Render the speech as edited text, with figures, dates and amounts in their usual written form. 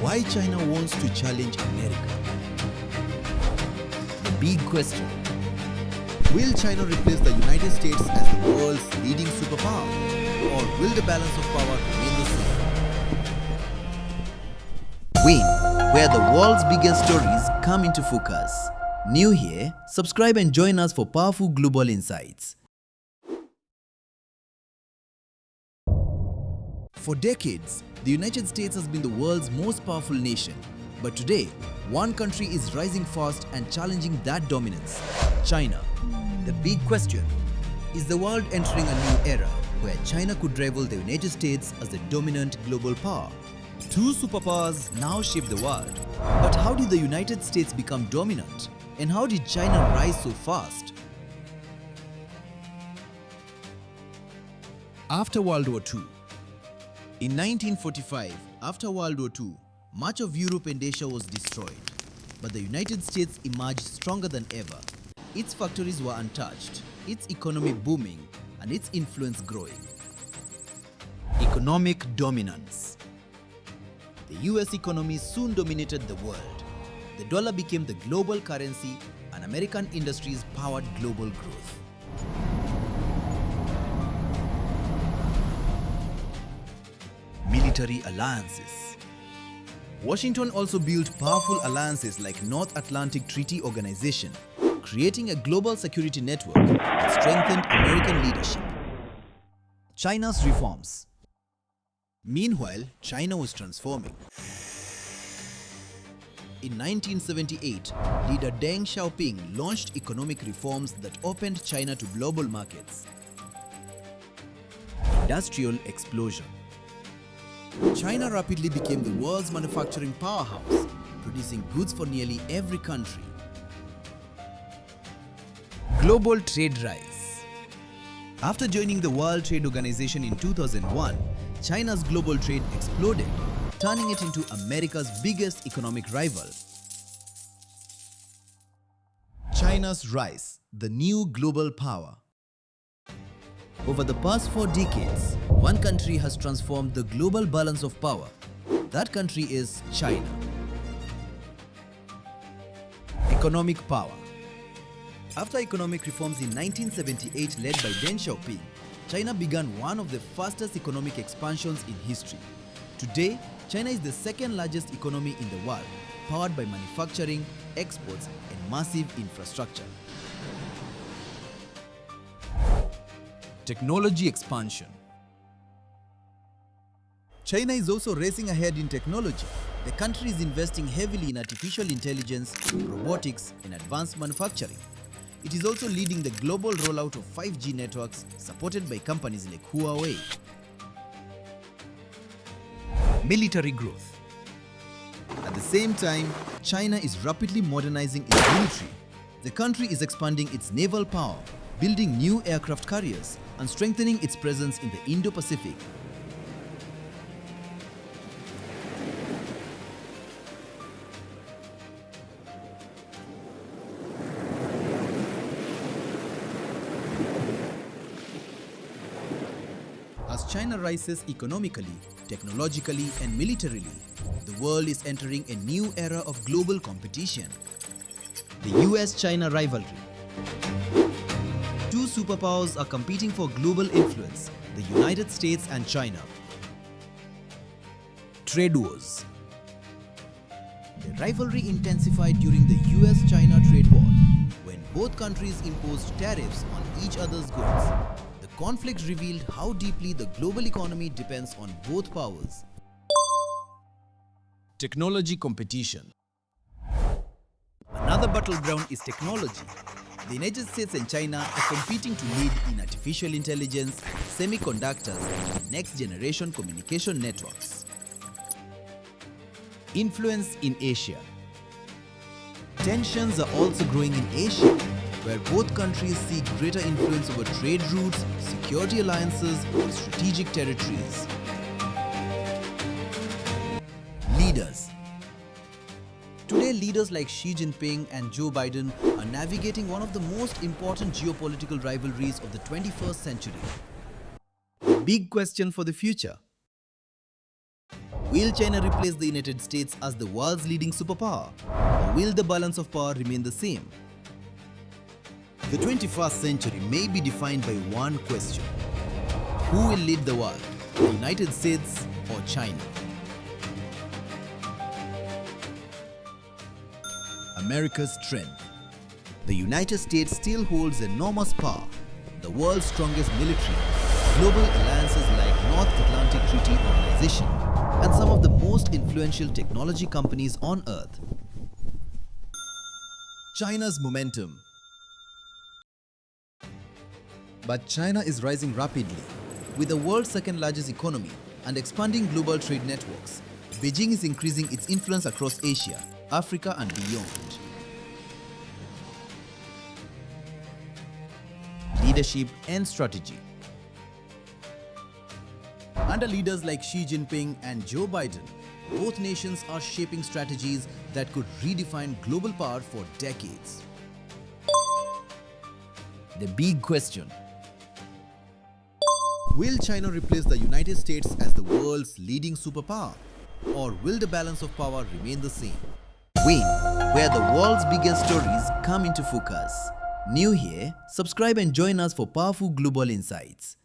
Why China wants to challenge America? The big question. Will China replace the United States as the world's leading superpower? Or will the balance of power remain the same? Win, where the world's biggest stories come into focus. New here? Subscribe and join us for powerful global insights. For decades, the United States has been the world's most powerful nation. But today, one country is rising fast and challenging that dominance: China. The big question: is the world entering a new era where China could rival the United States as the dominant global power? Two superpowers now shape the world. But how did the United States become dominant? And how did China rise so fast? After World War II. In 1945, after World War II, much of Europe and Asia was destroyed. But the United States emerged stronger than ever. Its factories were untouched, its economy booming, and its influence growing. Economic dominance. The US economy soon dominated the world. The dollar became the global currency, and American industries powered global growth. Military alliances. Washington also built powerful alliances like North Atlantic Treaty Organization, creating a global security network that strengthened American leadership. China's reforms. Meanwhile, China was transforming. In 1978, leader Deng Xiaoping launched economic reforms that opened China to global markets. Industrial explosion. China rapidly became the world's manufacturing powerhouse, producing goods for nearly every country. Global trade rise. After joining the World Trade Organization in 2001, China's global trade exploded, turning it into America's biggest economic rival. China's rise, the new global power. Over the past 4 decades, one country has transformed the global balance of power. That country is China. Economic power. After economic reforms in 1978 led by Deng Xiaoping, China began one of the fastest economic expansions in history. Today, China is the second largest economy in the world, powered by manufacturing, exports, and massive infrastructure. Technology expansion. China is also racing ahead in technology. The country is investing heavily in artificial intelligence, robotics, and advanced manufacturing. It is also leading the global rollout of 5G networks supported by companies like Huawei. Military growth. At the same time, China is rapidly modernizing its military. The country is expanding its naval power, building new aircraft carriers, and strengthening its presence in the Indo-Pacific. As China rises economically, technologically, and militarily, the world is entering a new era of global competition. The US-China rivalry. Two superpowers are competing for global influence: the United States and China. Trade wars. The rivalry intensified during the US-China trade war, when both countries imposed tariffs on each other's goods. The conflict revealed how deeply the global economy depends on both powers. Technology competition. Another battleground is technology. The United States and China are competing to lead in artificial intelligence, semiconductors, and next-generation communication networks. Influence in Asia. Tensions are also growing in Asia, where both countries see greater influence over trade routes, security alliances, and strategic territories. Leaders. Today, leaders like Xi Jinping and Joe Biden are navigating one of the most important geopolitical rivalries of the 21st century. The big question for the future: Will China replace the United States as the world's leading superpower? Or will the balance of power remain the same? The 21st century may be defined by one question. Who will lead the world, the United States or China? America's strength. The United States still holds enormous power, the world's strongest military, global alliances like North Atlantic Treaty Organization, and some of the most influential technology companies on Earth. China's momentum. But China is rising rapidly. With the world's second largest economy and expanding global trade networks, Beijing is increasing its influence across Asia, Africa and beyond. Leadership and strategy. Under leaders like Xi Jinping and Joe Biden, both nations are shaping strategies that could redefine global power for decades. The big question: will China replace the United States as the world's leading superpower? Or will the balance of power remain the same? Win, where the world's biggest stories come into focus. New here? Subscribe and join us for powerful global insights.